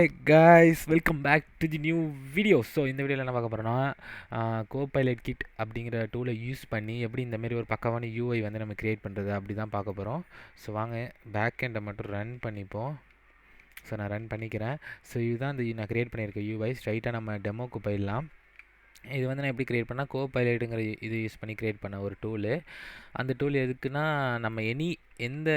Hey guys, welcome back to the new video. So இந்த வீடியோவில் என்ன பார்க்க போகிறோன்னா கோபைலட் கிட் அப்படிங்கிற டூலை யூஸ் பண்ணி எப்படி இந்த மாதிரி ஒரு பக்கவான யூஐ வந்து நம்ம க்ரியேட் பண்ணுறது அப்படி தான் பார்க்க போகிறோம். ஸோ வாங்க பேக் எண்டை மட்டும் ரன் பண்ணிப்போம். ஸோ நான் ரன் பண்ணிக்கிறேன். ஸோ இதுதான் இந்த நான் க்ரியேட் பண்ணியிருக்க யூஐ. ஸ்ட்ரைட்டாக நம்ம டெமோக்கு போயிடலாம். இது வந்து நான் எப்படி க்ரியேட் பண்ணால் கோபைலட்டுங்கிற இது யூஸ் பண்ணி க்ரியேட் பண்ண ஒரு டூலு. அந்த டூல் எதுக்குன்னா நம்ம எந்த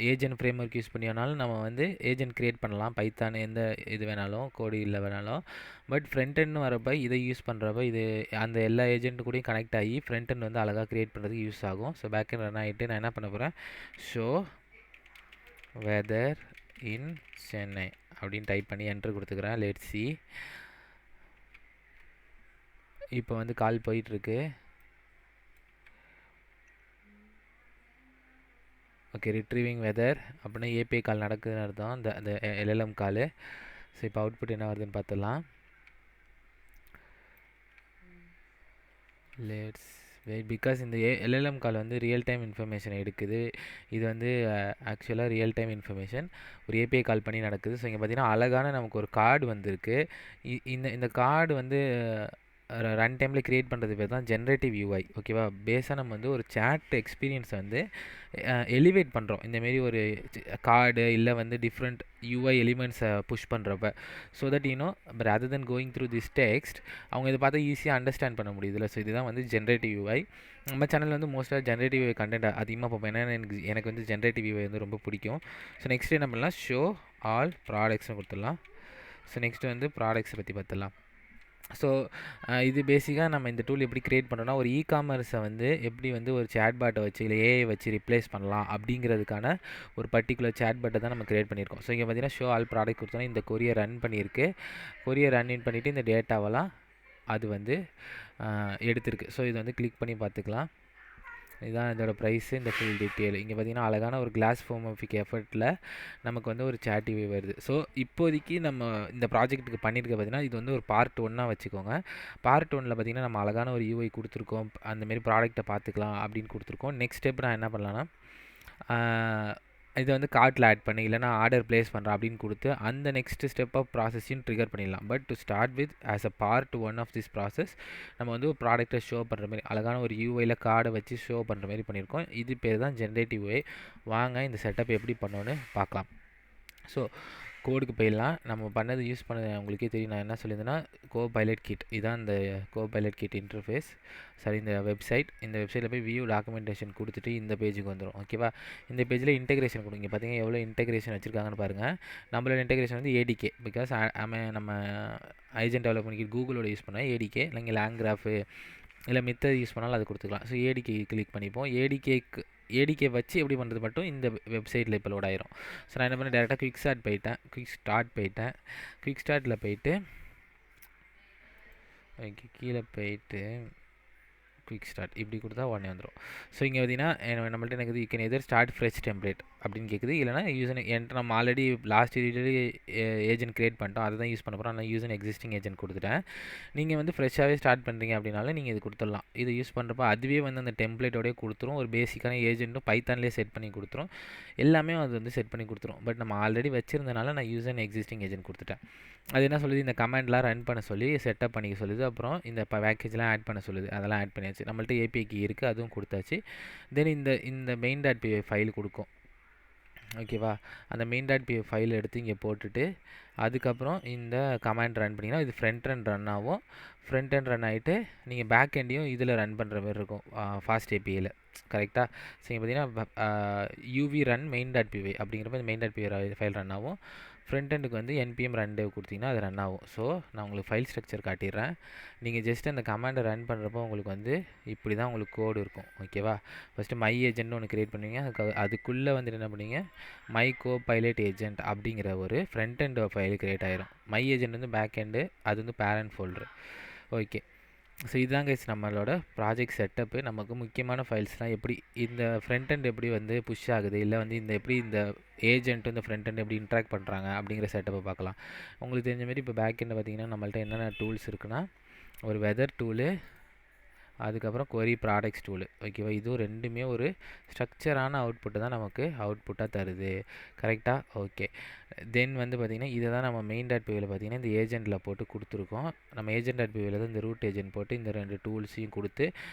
ஏஜென்ட் ஃப்ரேம் ஒர்க் யூஸ் பண்ணியோனாலும் நம்ம வந்து ஏஜென்ட் க்ரியேட் பண்ணலாம். பைத்தான் எந்த இது வேணாலும், கோடு இல்லை வேணாலும். பட் ஃப்ரண்ட் எண்ட்னு வரப்போ இதை யூஸ் பண்ணுறப்ப இது அந்த எல்லா ஏஜென்ட்டு கூடயும் கனெக்ட் ஆகி ஃப்ரண்ட் எண்ட் வந்து அழகாக க்ரியேட் பண்ணுறதுக்கு யூஸ் ஆகும். ஸோ பேக் எண்ட் ரன் ஆகிட்டு நான் என்ன பண்ண போகிறேன், ஷோ வெதர் இன் சென்னை அப்படின்னு டைப் பண்ணி என்ட்ரு கொடுத்துக்கிறேன். Let's see. இப்போ வந்து கால் போயிட்டுருக்கு. ஓகே, ரிட்ரீவிங் வெதர் அப்படின்னா ஏபிஐ கால் நடக்குதுன்னு அர்த்தம், அந்த எல்எல்எம் கால். ஸோ இப்போ அவுட்புட் என்ன வருதுன்னு பார்த்துடலாம். லெட்ஸ் வெயிட், பிகாஸ் இந்த எல்எல்எம் கால் வந்து ரியல் டைம் இன்ஃபர்மேஷன் எடுக்குது. இது வந்து ஆக்சுவலாக ரியல் டைம் இன்ஃபர்மேஷன் ஒரு ஏபிஐ கால் பண்ணி நடக்குது. ஸோ இங்கே பார்த்தீங்கன்னா அழகான நமக்கு ஒரு கார்டு வந்திருக்கு. இந்த கார்டு வந்து ரன் டைமில் க்ரியேட் பண்ணுறது பேர் தான் ஜென்ரேட்டிவ் யூஐ. ஓகேவா, பேஸாக நம்ம வந்து ஒரு சேட் எக்ஸ்பீரியன்ஸை வந்து எலிவேட் பண்ணுறோம். இந்தமாரி ஒரு கார்டு இல்லை வந்து டிஃப்ரெண்ட் யூஐ எலிமெண்ட்ஸை புஷ் பண்ணுறப்ப. So that but other then going through this text அவங்க இதை பார்த்தா ஈஸியாக அண்டர்ஸ்டாண்ட் பண்ண முடியுதுல்ல. ஸோ இதுதான் வந்து ஜென்ரேட்டிவ் யூஐ. நம்ம சேனலில் வந்து மோஸ்ட்டாக ஜென்ரேட்டிவ் யூஐ கண்டென்ட் அதிகமாக பார்ப்போம். ஏன்னா எனக்கு வந்து ஜென்ரேட்டிவ் யூஐ வந்து ரொம்ப பிடிக்கும். ஸோ நெக்ஸ்ட் என்ன பண்ணலாம், ஷோ ஆல் ப்ராடக்ட்ஸ்னு கொடுத்துடலாம். ஸோ நெக்ஸ்ட்டு வந்து ப்ராடக்ட்ஸை பற்றி பார்த்துடலாம். ஸோ இது பேசிக்காக நம்ம இந்த டூல் எப்படி க்ரியேட் பண்ணுறோன்னா ஒரு இ-காமர்ஸை வந்து எப்படி வந்து ஒரு சேட்பாட்டை வச்சு இல்லை ஏஐ வச்சு ரிப்ளேஸ் பண்ணலாம் அப்படிங்கிறதுக்கான ஒரு பர்டிகுலர் சேட்பாட்டை தான் நம்ம க்ரியேட் பண்ணியிருக்கோம். ஸோ இங்கே பார்த்தீங்கன்னா ஷோ ஆல் ப்ராடக்ட் கொடுத்தோன்னா இந்த கொரியர் ரன் பண்ணியிருக்கு. கொரியர் ரன் இன் பண்ணிவிட்டு இந்த டேட்டாவெல்லாம் அது வந்து எடுத்திருக்கு. ஸோ இது வந்து கிளிக் பண்ணி பார்த்துக்கலாம். இதுதான் இதோட ப்ரைஸு, இந்த ஃபுல் டீட்டெயில். இங்கே பார்த்தீங்கன்னா அழகான ஒரு கிளாஸ் ஃபோமோஃபிக் எஃபர்ட்டில் நமக்கு வந்து ஒரு சேட் யூஐ வருது. ஸோ இப்போதைக்கு நம்ம இந்த ப்ராஜெக்ட்டுக்கு பண்ணியிருக்க பார்த்தீங்கன்னா இது வந்து ஒரு பார்ட் 1 வச்சுக்கோங்க. பார்ட் 1 பார்த்தீங்கன்னா நம்ம அழகான ஒரு யூஐ கொடுத்துருக்கோம். அந்தமாரி ப்ராடக்ட்டை பார்த்துக்கலாம் அப்படின்னு கொடுத்துருக்கோம். நெக்ஸ்ட் ஸ்டெப் நான் என்ன பண்ணலான்னா இதை வந்து கார்ட்டில் ஆட் பண்ணி இல்லைனா ஆர்டர் ப்ளேஸ் பண்ணுறேன் அப்படின்னு கொடுத்து அந்த நெக்ஸ்ட் ஸ்டெப் ஆஃப் ப்ராசஸையும் ட்ரிகர் பண்ணிடலாம். But to start with as a part 1 of this process நம்ம வந்து ஒரு ப்ராடக்ட்டை ஷோ பண்ணுற மாதிரி அழகான ஒரு யூஐயில் கார்டை வச்சு ஷோ பண்ணுற மாதிரி பண்ணியிருக்கோம். இது பேர் தான் ஜென்ரேட்டிவ் யூஐ. வாங்க இந்த செட்டப் எப்படி பண்ணோன்னு பார்க்கலாம். ஸோ கோடுக்கு போயிடலாம். நம்ம பண்ணது யூஸ் பண்ணது உங்களுக்கே தெரியும். நான் என்ன சொல்லியிருந்தேன்னா கோபைலட் கிட், இதுதான் இந்த கோபைலட் கிட் இன்டர்ஃபேஸ். சரி, இந்த வெப்சைட். இந்த வெப்சைட்டில் போய் வியூ டாக்குமெண்டேஷன் கொடுத்துட்டு இந்த பேஜுக்கு வந்துடும். ஓகேவா, இந்த பேஜில் இன்டெகிரேஷன் கொடுங்க. பார்த்தீங்கன்னா எவ்வளோ இன்டெகிரேஷன் வச்சுருக்காங்கன்னு பாருங்கள். நம்மளோட இன்டெகிரேஷன் வந்து ஏடிகே, பிகாஸ் நம்ம ஐஜென்ட் டெவலப்மெண்ட் கிட் கூகுளோட யூஸ் பண்ணால் ஏடிகே, இல்லைங்க லேங்கிராஃபு இல்லை மித்த யூஸ் பண்ணாலும் அது கொடுத்துக்கலாம். ஸோ ஏடிகே கிளிக் பண்ணிப்போம். ஏடிகே வச்சு எப்படி பண்ணுறது மட்டும் இந்த வெப்சைட்டில் இப்போ லோட் ஆயிரும். ஸோ நான் என்ன பண்ணேன், டேரெக்டாக குயிக் ஸ்டார்ட் போயிட்டேன். குயிக் ஸ்டார்ட்டில் போயிட்டு ஓகே கீழே போயிட்டு குயிக் ஸ்டார்ட் இப்படி கொடுத்தா உடனே வந்துடும். ஸோ இங்கே பார்த்தீங்கன்னா நம்மள்ட்ட எனக்கு you can either start fresh template அப்படின்னு கேட்குது. இல்லைனா என்கிட்ட நம்ம ஆல்ரெடி லாஸ்ட் வீடியோவில் ஏஜென்ட் க்ரியேட் பண்ணிட்டோம், அதை தான் யூஸ் பண்ண போகிறோம். நான் யூஸ் எக்ஸிஸ்டிங் ஏஜென்ட் கொடுத்துட்டேன். நீங்கள் வந்து ஃப்ரெஷ்ஷாகவே ஸ்டார்ட் பண்ணுறீங்க அப்படின்னாலும் நீங்கள் இது கொடுத்துடலாம். இது யூஸ் பண்ணுறப்ப அதுவே வந்து அந்த டெம்ப்ளேட்டோடய கொடுத்துரும். ஒரு பேசிக்கான ஏஜென்ட்டும் பைத்தான்லேயே செட் பண்ணி கொடுத்துரும். எல்லாமே அது வந்து செட் பண்ணி கொடுத்துரும். பட் நம்ம ஆல்ரெடி வச்சுருந்தனால நான் யூஸ் எக்ஸிஸ்டிங் ஏஜென்ட் கொடுத்துட்டேன். அது என்ன சொல்லுது, இந்த கமெண்ட்லாம் ரன் பண்ண சொல்லி செட்டப் பண்ணிக்க சொல்லுது. அப்புறம் இந்த பேக்கேஜ்லாம் ஆட் பண்ண சொல்லுது. அதெல்லாம் ஆட் பண்ணியாச்சு. நம்மள்ட்ட ஏபிஐ கீ இருக்குது, அதுவும் கொடுத்தாச்சு. தென் இந்த மெயின் டாட் பிஐ ஃபைல் கொடுக்கும். ஓகேவா, அந்த மெயின் டாட் பிஐ ஃபைல் எடுத்து இங்கே போட்டுட்டு அதுக்கப்புறம் இந்த கமாண்ட் ரன் பண்ணிங்கன்னா இது ஃப்ரண்ட் எண்ட் ரன் ஆகும். ஃப்ரண்ட் எண்ட் ரன் ஆகிட்டு நீங்கள் பேக் எண்டையும் இதில் ரன் பண்ணுற மாதிரி இருக்கும் ஃபாஸ்ட் ஏபிஐயில். கரெக்டாக. ஸோ இங்கே பார்த்தீங்கன்னா யூவி ரன் மெயின் டாட் பிஐ அப்படிங்கிறப்ப இந்த மெயின் டாட் பிஐ ஃபைல் ரன் ஆகும். ஃப்ரண்ட் எண்டுக்கு வந்து என்பிஎம் ரன் டேவ் கொடுத்தீங்கன்னா அது ரன் ஆகும். ஸோ நான் உங்களுக்கு ஃபைல் ஸ்ட்ரக்சர் காட்டிடுறேன். நீங்கள் ஜஸ்ட் அந்த கமாண்டை ரன் பண்ணுறப்போ உங்களுக்கு வந்து இப்படி தான் உங்களுக்கு கோடு இருக்கும். ஓகேவா, ஃபஸ்ட்டு மை ஏஜென்ட்னு ஒன்று க்ரியேட் பண்ணுவீங்க. அதுக்குள்ளே வந்துட்டு என்ன பண்ணுவீங்க, மை கோபைலட் ஏஜென்ட் அப்படிங்கிற ஒரு ஃப்ரண்ட் எண்ட் ஃபைல் க்ரியேட் ஆகிரும். மை ஏஜென்ட் வந்து பேக் எண்டு, அது வந்து பேரண்ட் ஃபோல்டரு. ஓகே, ஸோ இதுதான் கைஸ் நம்மளோட ப்ராஜெக்ட் செட்டப்பு. நமக்கு முக்கியமான ஃபைல்ஸ்லாம் எப்படி இந்த ஃப்ரண்ட் எண்ட் எப்படி வந்து புஷ் ஆகுது, இல்லை வந்து எப்படி இந்த ஏஜென்ட் இந்த ஃப்ரண்ட் எண்ட் எப்படி இன்ட்ராக்ட் பண்ணுறாங்க அப்படிங்கிற செட்டப்பை பார்க்கலாம். உங்களுக்கு தெரிஞ்ச மாதிரி இப்போ பேக் எண்டில் பார்த்தீங்கன்னா நம்மள்ட்ட என்னென்ன டூல்ஸ் இருக்குன்னா ஒரு வெதர் டூலு, அதுக்கப்புறம் query ப்ராடக்ட்ஸ் டூலு ஓகேவா. இதுவும் ரெண்டுமே ஒரு ஸ்ட்ரக்சரான அவுட்புட்டு தான் நமக்கு அவுட்புட்டாக தருது. கரெக்டாக ஓகே. தென் வந்து பார்த்திங்கன்னா இதை தான் நம்ம மெயின் டாட் பிவியில் பார்த்திங்கன்னா இந்த ஏஜெண்டில் போட்டு கொடுத்துருக்கோம். நம்ம ஏஜெண்ட் டாட் பிவியில் தான் இந்த ரூட் ஏஜென்ட் போட்டு இந்த 2 டூல்ஸையும் கொடுத்து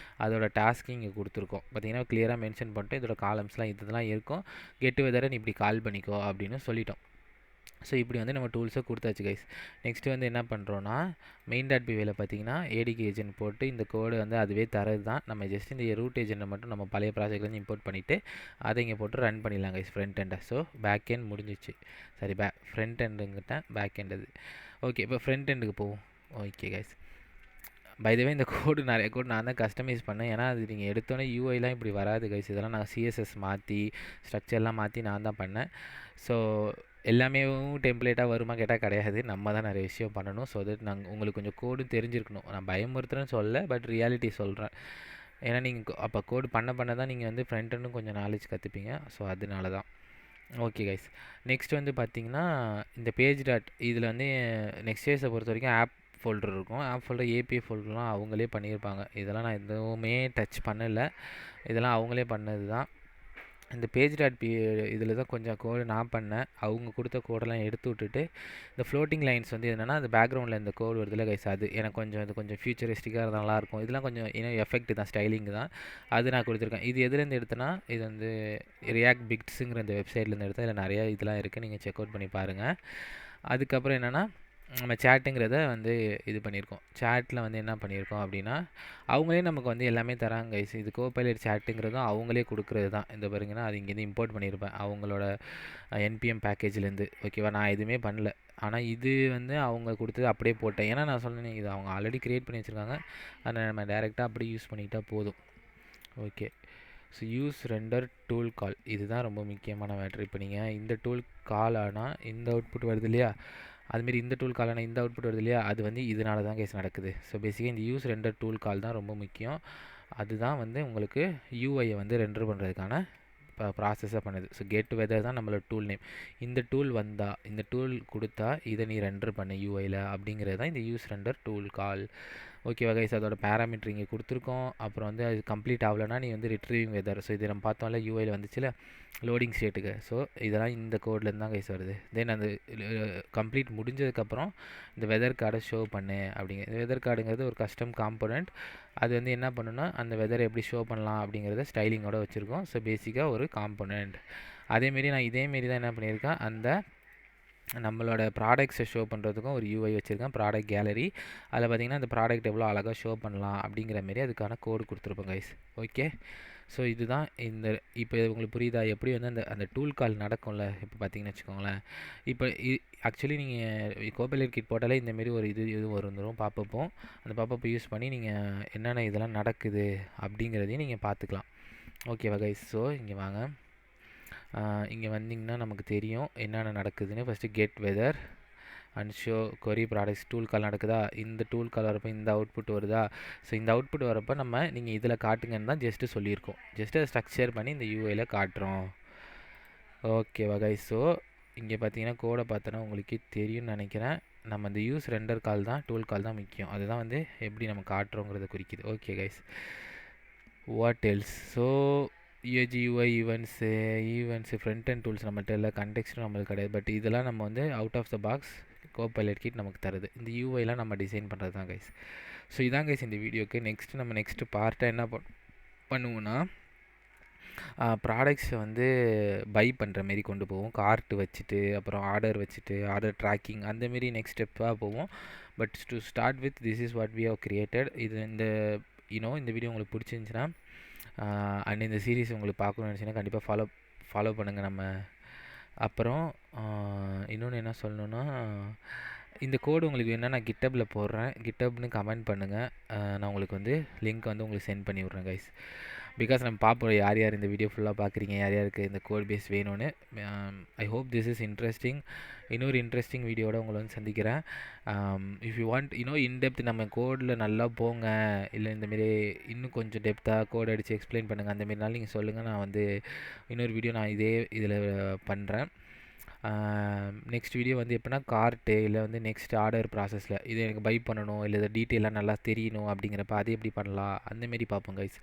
அதோட டாஸ்க்கையும் இங்கே கொடுத்துருக்கோம். பார்த்திங்கன்னா கிளியராக மென்ஷன் பண்ணிட்டு இதோட காலம்ஸ்லாம் இதெல்லாம் இருக்கும். கெட் வெதரை நீ இப்படி கால் பண்ணிக்கோ அப்படின்னு சொல்லிட்டோம். ஸோ இப்படி வந்து நம்ம டூல்ஸை கொடுத்தாச்சு கைஸ். நெக்ஸ்ட்டு வந்து என்ன பண்ணுறோன்னா மெயின் டாட் பிவியில் பார்த்தீங்கன்னா ஏடிகே ஏஜென்ட் போட்டு இந்த கோடு வந்து அதுவே தரது தான். நம்ம ஜஸ்ட் இந்த ரூட் ஏஜென்ட்டை மட்டும் நம்ம பழைய ப்ராஜெக்ட்லேருந்து இம்போர்ட் பண்ணிவிட்டு அதை இங்கே போட்டு ரன் பண்ணிடலாம் கைஸ் ஃப்ரண்ட் எண்டை. ஸோ பேக் எண்ட் முடிஞ்சிச்சு. சரி ஃப்ரண்ட் எண்டுங்கிட்டேன் பேக் எண்ட் அது. ஓகே இப்போ ஃப்ரண்ட் எண்டுக்கு போவோம். Okay guys, by the way இந்த கோடு நிறைய கோடு நான் தான் கஸ்டமைஸ் பண்ணேன். ஏன்னா அது நீங்கள் எடுத்தோன்னே யூஐலாம் இப்படி வராது கைஸ். இதெல்லாம் நான் சிஎஸ்எஸ் மாற்றி ஸ்ட்ரக்சர்லாம் மாற்றி நான் தான் பண்ணேன். ஸோ எல்லாமே டெம்ப்ளேட்டாக வருமா கேட்டால் கிடையாது. நம்ம தான் நிறைய விஷயம் பண்ணணும். ஸோ தட் நாங்கள் உங்களுக்கு கொஞ்சம் கோடு தெரிஞ்சிருக்கணும். நான் பயமுறுத்துறேன்னு சொல்லலை, பட் ரியாலிட்டி சொல்கிறேன். ஏன்னா நீங்கள் அப்போ கோடு பண்ண தான் நீங்கள் வந்து ஃப்ரண்ட் எண்டும் கொஞ்சம் நாலேஜ் கற்றுப்பீங்க. ஸோ அதனால தான். ஓகே கைஸ், நெக்ஸ்ட் வந்து பார்த்தீங்கன்னா இந்த பேஜ் டாட் இதில் வந்து நெக்ஸ்ட் டேஸை பொறுத்த வரைக்கும் ஆப் ஃபோல்டர் இருக்கும். ஆப் ஃபோல்டர் ஏபிஐ ஃபோல்டர்லாம் அவங்களே பண்ணியிருப்பாங்க. இதெல்லாம் நான் எதுவுமே டச் பண்ணலை. இதெல்லாம் அவங்களே பண்ணது தான். இந்த பேஜ் டாட் இதில் தான் கொஞ்சம் கோடு நான் பண்ணேன். அவங்க கொடுத்த கோடெல்லாம் எடுத்து விட்டுட்டு இந்த ஃப்ளோட்டிங் லைன்ஸ் வந்து என்னென்னா அந்த பேக்ரவுண்டில் இந்த கோடு வருதுல கைஸ், அது எனக்கு கொஞ்சம் இது கொஞ்சம் ஃபியூச்சரிஸ்டிக்காக நல்லாயிருக்கும். இதெல்லாம் கொஞ்சம் இன்னும் எஃபெக்ட் தான், ஸ்டைலிங் தான். அது நான் கொடுத்துருக்கேன். இது எதுலேருந்து எடுத்தேன்னா இது வந்து ரியாக்ட் பிக்ஸுங்கிற இந்த வெப்சைட்லேருந்து எடுத்தேன். இதில் நிறையா இதெல்லாம் இருக்குது, நீங்கள் செக் அவுட் பண்ணி பாருங்கள். அதுக்கப்புறம் என்னென்னா நம்ம சேட்டுங்கிறத வந்து இது பண்ணியிருக்கோம். சேட்டில் வந்து என்ன பண்ணியிருக்கோம் அப்படின்னா அவங்களே நமக்கு வந்து எல்லாமே தராங்க கைஸ். இது கோபைலட் சேட்டுங்கிறதும் அவங்களே கொடுக்குறது தான். இந்த பாருங்கன்னா அது இங்கேருந்து இம்போர்ட் பண்ணியிருப்பேன் அவங்களோட என்பிஎம் பேக்கேஜ்லேருந்து. ஓகேவா, நான் எதுவுமே பண்ணல. ஆனால் இது வந்து அவங்க கொடுத்தது அப்படியே போட்டேன். ஏன்னா நான் சொன்னேன் இது அவங்க ஆல்ரெடி க்ரியேட் பண்ணி வச்சுருக்காங்க. அதை நம்ம டேரெக்டாக அப்படி யூஸ் பண்ணிக்கிட்டால் போதும். ஓகே, so use render tool call, இதுதான் ரொம்ப முக்கியமான மேட்ரு. இப்போ நீங்கள் இந்த டூல் கால் ஆனால் இந்த அவுட்புட் வருது இல்லையா, அதுமாரி இந்த டூல் காலான இந்த அவுட்புட் வருது இல்லையா, அது வந்து இதனால தான் கேஸ் நடக்குது. ஸோ பேசிக்காக இந்த யூஸ் ரெண்டர் டூல் கால் தான் ரொம்ப முக்கியம். அதுதான் வந்து உங்களுக்கு யூஐயை வந்து ரெண்டர் பண்ணுறதுக்கான ப்ராசஸாக பண்ணுது. ஸோ கெட் வெதர் தான் நம்மளோட டூல் நேம். இந்த டூல் வந்தால் இந்த டூல் கொடுத்தா இதை நீ ரெண்டர் பண்ண யூஐயில் அப்படிங்கிறது தான் இந்த யூஸ் ரெண்டர் டூல் கால். ஓகேவா கைஸ், அதோட பேராமீட்டர் இங்கே கொடுத்துருக்கோம். அப்புறம் வந்து அது கம்ப்ளீட் ஆகலைன்னா நீ வந்து ரிட்ரீவிங் வெதர். ஸோ இது நம்ம பார்த்தோம்ல யூஐயில் வந்துச்சுல லோடிங் ஸ்டேட்டுக்கு. ஸோ இதெல்லாம் இந்த கோட்லேருந்து தான் கைஸ் வருது. தென் அந்த கம்ப்ளீட் முடிஞ்சதுக்கப்புறம் இந்த வெதர் கார்டை ஷோ பண்ணு அப்படிங்கிற. இந்த வெதர் கார்டுங்கிறது ஒரு கஸ்டம் காம்போனன்ட். அது வந்து என்ன பண்ணுன்னா அந்த வெதரை எப்படி ஷோ பண்ணலாம் அப்படிங்கிறத ஸ்டைலிங்கோட வச்சுருக்கோம். ஸோ பேசிக்காக ஒரு காம்போனன்ட். அதேமாரி நான் இதேமாரி தான் என்ன பண்ணியிருக்கேன், அந்த நம்மளோட ப்ராடக்ட்ஸை ஷோ பண்ணுறதுக்கும் ஒரு யூஐ வச்சுருக்கேன், ப்ராடக்ட் கேலரி. அதில் பார்த்திங்கன்னா அந்த ப்ராடக்ட் எவ்வளோ அழகாக ஷோ பண்ணலாம் அப்படிங்கிற மாரி அதுக்கான கோடு கொடுத்துருப்போம் கைஸ். ஓகே, ஸோ இதுதான் இந்த இப்போ உங்களுக்கு புரியுதா எப்படி வந்து அந்த அந்த டூல் கால் நடக்கும்ல. இப்போ பார்த்தீங்கன்னு வச்சுக்கோங்களேன், இப்போ ஆக்சுவலி நீங்கள் கோபைலட் கிட் போட்டாலே இந்தமாரி ஒரு இது வந்துடும் பாப்பப்பும். அந்த பாப்பப்பை யூஸ் பண்ணி நீங்கள் என்னென்ன இதெல்லாம் நடக்குது அப்படிங்கிறதையும் நீங்கள் பார்த்துக்கலாம். ஓகேவா கைஸ், ஸோ இங்கே வாங்க. இங்கே வந்திங்கன்னா நமக்கு தெரியும் என்னென்ன நடக்குதுன்னு. First get weather and show query products tool call நடக்குதா, இந்த டூல் கால் வரப்போ இந்த அவுட்புட் வருதா. ஸோ இந்த அவுட்புட் வரப்போ நம்ம நீங்கள் இதில் காட்டுங்கன்னு தான் ஜஸ்ட்டு சொல்லியிருக்கோம். ஜஸ்ட்டு அதை ஸ்ட்ரக்சர் பண்ணி இந்த யூஐயில் காட்டுறோம். ஓகேவா கைஸ், ஸோ இங்கே பார்த்தீங்கன்னா கோடை பார்த்தோன்னா உங்களுக்கே தெரியும்னு நினைக்கிறேன். நம்ம இந்த யூஸ் ரெண்டர் கால் தான் டூல் கால் தான் முக்கியம். அதுதான் வந்து எப்படி நம்ம காட்டுறோங்கிறத குறிக்குது. Okay guys, what else. So UAG UI events frontend tools நம்மள்ட்ட இல்லை, கண்டெக்ஸ்ட்டும் நம்மளுக்கு கிடையாது. பட் இதெல்லாம் நம்ம வந்து out of the box CopilotKit நமக்கு தருது. இந்த யூஐலாம் நம்ம டிசைன் பண்ணுறது தான் கைஸ். ஸோ இதான் கைஸ் இந்த வீடியோக்கு. நெக்ஸ்ட்டு பார்ட்டாக என்ன பண்ணுவோன்னா ப்ராடக்ட்ஸை வந்து பை பண்ணுற மாரி கொண்டு போவோம். கார்ட்டு வச்சுட்டு அப்புறம் ஆர்டர் வச்சுட்டு ஆர்டர் ட்ராக்கிங் அந்தமாரி நெக்ஸ்ட் ஸ்டெப்பாக போவோம். But to start with this is what we have created. இது இந்த இந்த வீடியோ உங்களுக்கு பிடிச்சிருந்துச்சின்னா அண்ட் இந்த சீரீஸ் உங்களுக்கு பார்க்கணும்னு நினச்சிங்கன்னா கண்டிப்பாக ஃபாலோ பண்ணுங்கள். நம்ம அப்புறம் இன்னொன்று என்ன சொல்லணுன்னா, இந்த கோடு உங்களுக்கு வேணால் நான் கிட்டப்பில் போடுறேன். கிட்டப்னு கமெண்ட் பண்ணுங்கள். நான் உங்களுக்கு வந்து லிங்க் வந்து உங்களுக்கு சென்ட் பண்ணி விட்றேன் கைஸ். பிகாஸ் நம்ம பார்ப்போம் யார் யார் இந்த வீடியோ ஃபுல்லாக பார்க்குறீங்க, யார் யாருக்கு இந்த கோட் பேஸ் வேணும்னு. I hope this is interesting. இன்னொரு இன்ட்ரெஸ்டிங் வீடியோட உங்களை வந்து சந்திக்கிறேன். இஃப் யூ வாண்ட் இன்டெப்த் நம்ம கோடில் நல்லா போங்க, இல்லை இந்தமாரி இன்னும் கொஞ்சம் டெப்த்தாக கோட் அடித்து எக்ஸ்பிளைன் பண்ணுங்கள், அந்தமாரினாலும் நீங்கள் சொல்லுங்கள். நான் வந்து இன்னொரு வீடியோ நான் இதே இதில் பண்ணுறேன். நெக்ஸ்ட் வீடியோ வந்து எப்படின்னா கார்ட்டு இல்லை வந்து நெக்ஸ்ட் ஆர்டர் ப்ராசஸில் இது எனக்கு பை பண்ணணும் இல்லை இதை டீட்டெயிலாக நல்லா தெரியணும் அப்படிங்கிறப்ப அது எப்படி பண்ணலாம் அந்தமாரி பார்ப்போம் கைஸ்.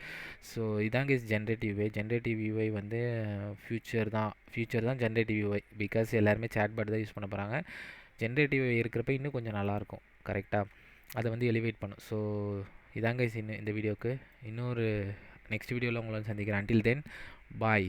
ஸோ இதான் கைஸ் ஜென்ரேட்டிவ் யூஐ வந்து ஃப்யூச்சர் தான் ஜென்ரேட்டிவ் யூஐ. பிகாஸ் எல்லாருமே சேட்பாட் தான் யூஸ் பண்ண போகிறாங்க. ஜென்ரேட்டிவ் யூஐ இருக்கிறப்ப இன்னும் கொஞ்சம் நல்லாயிருக்கும் கரெக்டாக, அதை வந்து எலிவேட் பண்ணும். ஸோ இதான் கைஸ் இன்னும் இந்த வீடியோவுக்கு. இன்னொரு நெக்ஸ்ட் வீடியோவில் உங்களை சந்திக்கிறேன். அன்டில் தென் பாய்.